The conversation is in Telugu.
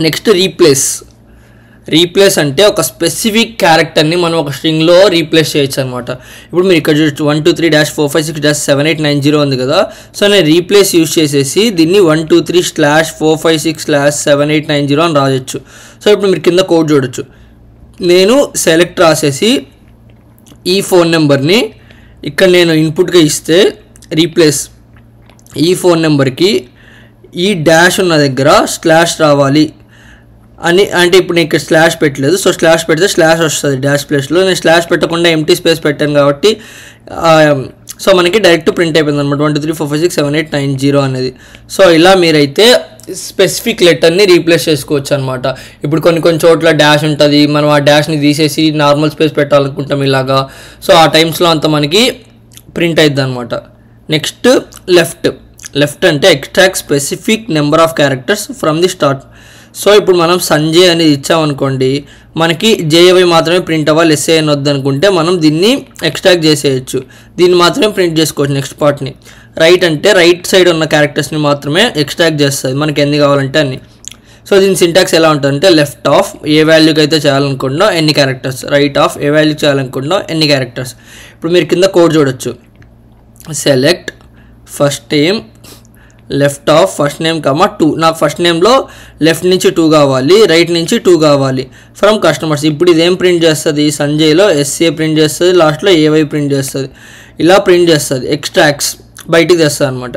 నెక్స్ట్ రీప్లేస్ అంటే ఒక స్పెసిఫిక్ క్యారెక్టర్ని మనం ఒక స్ట్రింగ్లో రీప్లేస్ చేయొచ్చు అనమాట. ఇప్పుడు మీరు ఇక్కడ చూడొచ్చు 123-456-7890 ఉంది కదా. సో నేను రీప్లేస్ యూజ్ చేసేసి దీన్ని 123/456/7890 అని రాయొచ్చు. సో ఇప్పుడు మీరు కింద కోడ్ చూడొచ్చు. నేను సెలెక్ట్ రాసేసి ఈ ఫోన్ నెంబర్ని ఇక్కడ నేను ఇన్పుట్గా ఇస్తే రీప్లేస్ ఈ ఫోన్ నెంబర్కి ఈ డాష్ ఉన్న దగ్గర స్లాష్ రావాలి అని అంటే ఇప్పుడు నేను ఇక్కడ స్లాష్ పెట్టలేదు. సో స్లాష్ పెడితే స్లాష్ వస్తుంది డాష్ ప్లేస్లో. నేను స్లాష్ పెట్టకుండా ఎంటీ స్పేస్ పెట్టాను కాబట్టి సో మనకి డైరెక్ట్ ప్రింట్ అయిపోయింది అనమాట 123/456/7890 అనేది. సో ఇలా మీరైతే స్పెసిఫిక్ లెటర్ని రీప్లేస్ చేసుకోవచ్చు అనమాట. ఇప్పుడు కొన్ని చోట్ల డాష్ ఉంటుంది, మనం ఆ డాష్ని తీసేసి నార్మల్ స్పేస్ పెట్టాలనుకుంటాం ఇలాగా. సో ఆ టైమ్స్లో అంతా మనకి ప్రింట్ అవుతుంది అనమాట. నెక్స్ట్ లెఫ్ట్ అంటే extract specific number of characters from the start. So ఇప్పుడు మనం సంజయ్ అనేది ఇచ్చామనుకోండి, మనకి జేవై మాత్రమే ప్రింట్ అవ్వాలి, ఎస్ఏ అని వద్దనుకుంటే మనం దీన్ని ఎక్స్ట్రాక్ట్ చేసేయచ్చు, దీన్ని మాత్రమే ప్రింట్ చేసుకోవచ్చు నెక్స్ట్ పార్ట్ని. రైట్ అంటే రైట్ సైడ్ ఉన్న క్యారెక్టర్స్ని మాత్రమే ఎక్స్ట్రాక్ట్ చేస్తుంది మనకి ఎన్ని కావాలంటే అన్ని. సో దీని సింటాక్స్ ఎలా ఉంటుందంటే లెఫ్ట్ ఆఫ్ ఏ వాల్యూకి అయితే చేయాలనుకుంటున్నా ఎన్ని క్యారెక్టర్స్, రైట్ ఆఫ్ ఏ వాల్యూకి చేయాలనుకుంటున్నా ఎన్ని క్యారెక్టర్స్. ఇప్పుడు మీరు కింద కోడ్ చూడొచ్చు. Select first name left of first name 2. నాకు ఫస్ట్ నేమ్లో లెఫ్ట్ నుంచి 2 కావాలి, రైట్ నుంచి 2 కావాలి ఫ్రమ్ కస్టమర్స్. ఇప్పుడు ఇదేం ప్రింట్ చేస్తుంది, సంజయ్లో ఎస్ఏ ప్రింట్ చేస్తుంది, లాస్ట్లో ఏవై ప్రింట్ చేస్తుంది, ఇలా ప్రింట్ చేస్తుంది. ఎక్స్ట్రాక్ట్స్ బయటికి తెస్తుంది అనమాట.